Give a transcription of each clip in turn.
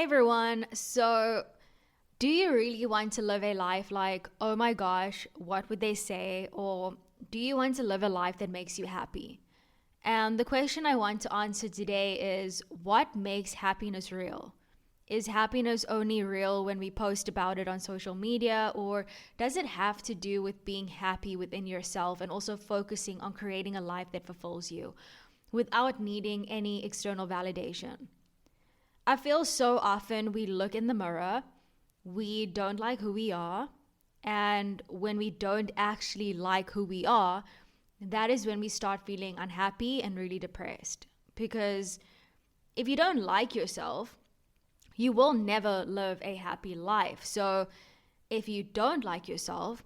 Hey everyone. So, do you really want to live a life like, oh my gosh, what would they say? Or do you want to live a life that makes you happy? And the question I want to answer today is, what makes happiness real? Is happiness only real when we post about it on social media, or does it have to do with being happy within yourself and also focusing on creating a life that fulfills you without needing any external validation? I feel so often we look in the mirror, we don't like who we are, and when we don't actually like who we are, that is when we start feeling unhappy and really depressed. Because if you don't like yourself, you will never live a happy life. So if you don't like yourself,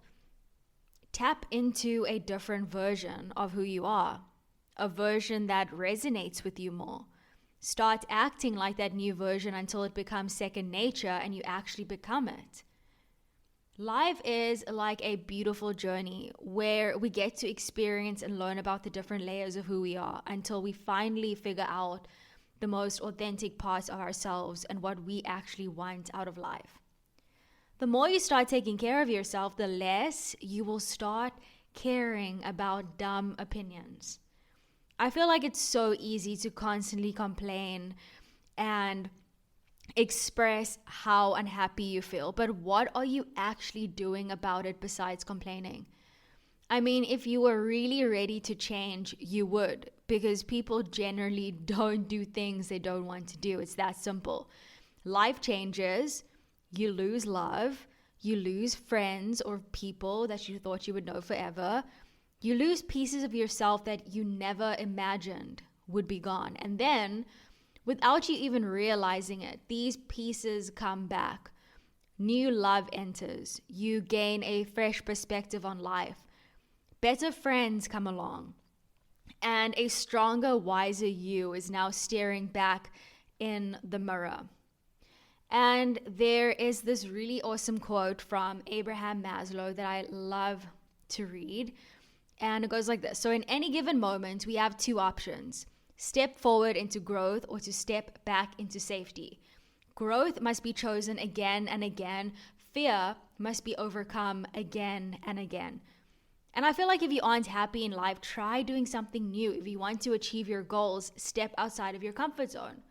tap into a different version of who you are, a version that resonates with you more. Start acting like that new version until it becomes second nature and you actually become it. Life is like a beautiful journey where we get to experience and learn about the different layers of who we are until we finally figure out the most authentic parts of ourselves and what we actually want out of life. The more you start taking care of yourself, the less you will start caring about dumb opinions. I feel like it's so easy to constantly complain and express how unhappy you feel, but what are you actually doing about it besides complaining? I mean, if you were really ready to change, you would, because people generally don't do things they don't want to do. It's that simple. Life changes, you lose love, you lose friends or people that you thought you would know forever. You lose pieces of yourself that you never imagined would be gone. And then, without you even realizing it, these pieces come back. New love enters. You gain a fresh perspective on life. Better friends come along. And a stronger, wiser you is now staring back in the mirror. And there is this really awesome quote from Abraham Maslow that I love to read. And it goes like this. So, in any given moment, we have two options: step forward into growth or to step back into safety. Growth must be chosen again and again. Fear must be overcome again and again. And I feel like if you aren't happy in life, try doing something new. If you want to achieve your goals, step outside of your comfort zone.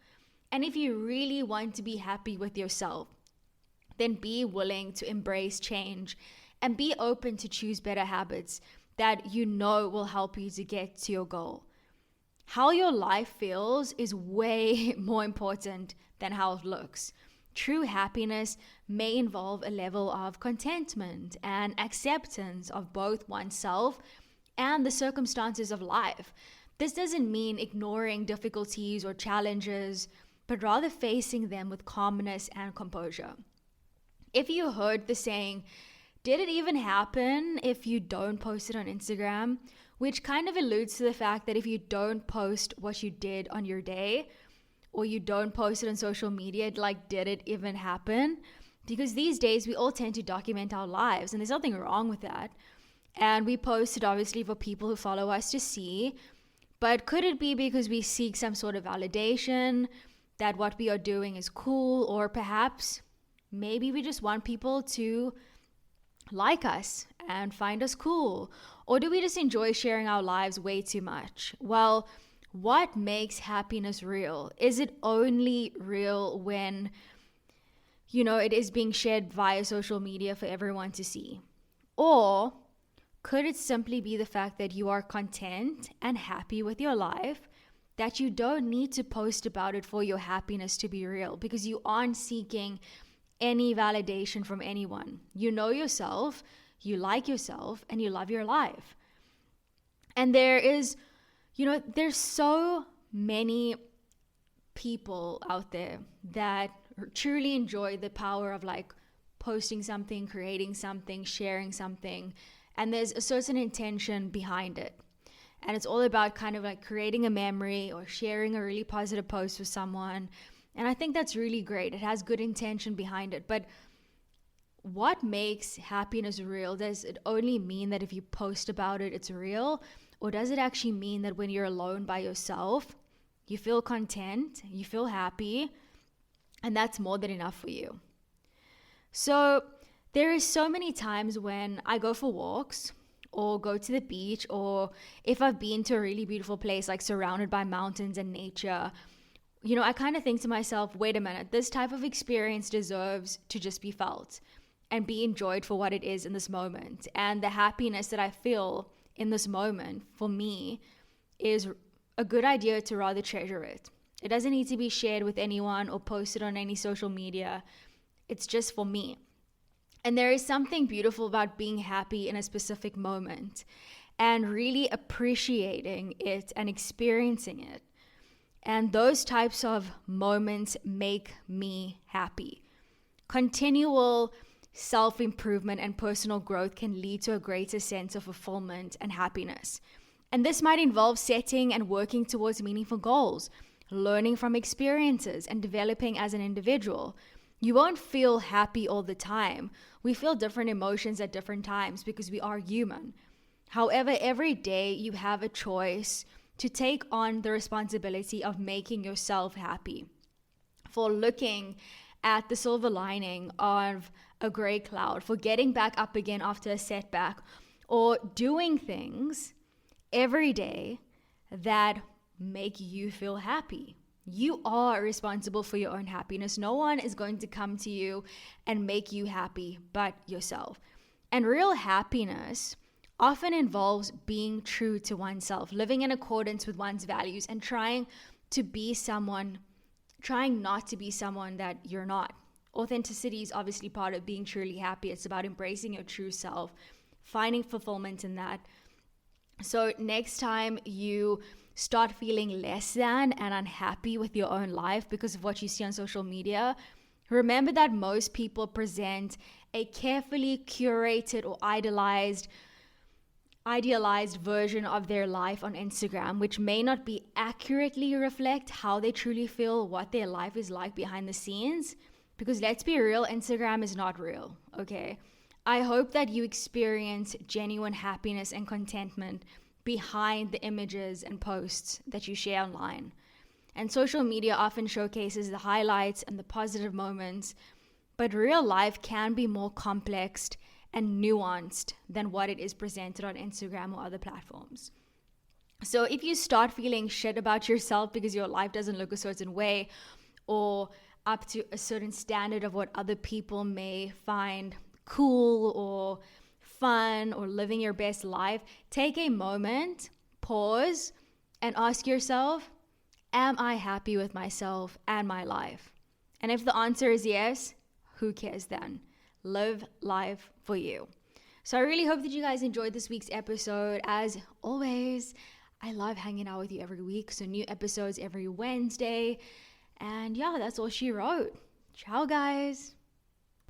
And if you really want to be happy with yourself, then be willing to embrace change and be open to choose better habits that you know will help you to get to your goal. How your life feels is way more important than how it looks. True happiness may involve a level of contentment and acceptance of both oneself and the circumstances of life. This doesn't mean ignoring difficulties or challenges, but rather facing them with calmness and composure. If you heard the saying, did it even happen if you don't post it on Instagram? Which kind of alludes to the fact that if you don't post what you did on your day, or you don't post it on social media, did it even happen? Because these days we all tend to document our lives, and there's nothing wrong with that. And we post it obviously for people who follow us to see. But could it be because we seek some sort of validation that what we are doing is cool, or perhaps maybe we just want people to like us and find us cool? Or do we just enjoy sharing our lives way too much? Well, what makes happiness real? Is it only real when, it is being shared via social media for everyone to see? Or could it simply be the fact that you are content and happy with your life, that you don't need to post about it for your happiness to be real, because you aren't seeking any validation from anyone? You know yourself, you like yourself, and you love your life. And there's so many people out there that truly enjoy the power of posting something, creating something, sharing something, and there's a certain intention behind it. And it's all about kind of creating a memory or sharing a really positive post with someone. And I think that's really great. It has good intention behind it. But what makes happiness real? Does it only mean that if you post about it, it's real? Or does it actually mean that when you're alone by yourself, you feel content, you feel happy, And that's more than enough for you. So there is so many times when I go for walks or go to the beach, or if I've been to a really beautiful place, like surrounded by mountains and nature, I kind of think to myself, wait a minute, this type of experience deserves to just be felt and be enjoyed for what it is in this moment. And the happiness that I feel in this moment, for me, is a good idea to rather treasure it. It doesn't need to be shared with anyone or posted on any social media. It's just for me. And there is something beautiful about being happy in a specific moment and really appreciating it and experiencing it. And those types of moments make me happy. Continual self-improvement and personal growth can lead to a greater sense of fulfillment and happiness. And this might involve setting and working towards meaningful goals, learning from experiences, and developing as an individual. You won't feel happy all the time. We feel different emotions at different times because we are human. However, every day you have a choice to take on the responsibility of making yourself happy, for looking at the silver lining of a gray cloud, for getting back up again after a setback, or doing things every day that make you feel happy. You are responsible for your own happiness. No one is going to come to you and make you happy but yourself. And real happiness often involves being true to oneself, living in accordance with one's values, and trying not to be someone that you're not. Authenticity is obviously part of being truly happy. It's about embracing your true self, finding fulfillment in that. So next time you start feeling less than and unhappy with your own life because of what you see on social media, remember that most people present a carefully curated or idealized version of their life on Instagram, which may not be accurately reflect how they truly feel, what their life is like behind the scenes. Because let's be real, Instagram is not real, okay? I hope that you experience genuine happiness and contentment behind the images and posts that you share online. And social media often showcases the highlights and the positive moments, but real life can be more complex and nuanced than what it is presented on Instagram or other platforms. So if you start feeling shit about yourself because your life doesn't look a certain way, or up to a certain standard of what other people may find cool or fun, or living your best life, take a moment, pause, and ask yourself, am I happy with myself and my life? And if the answer is yes, who cares then? Live life for you. So I really hope that you guys enjoyed this week's episode. As always, I love hanging out with you every week. So new episodes every Wednesday. And yeah, that's all she wrote. Ciao, guys.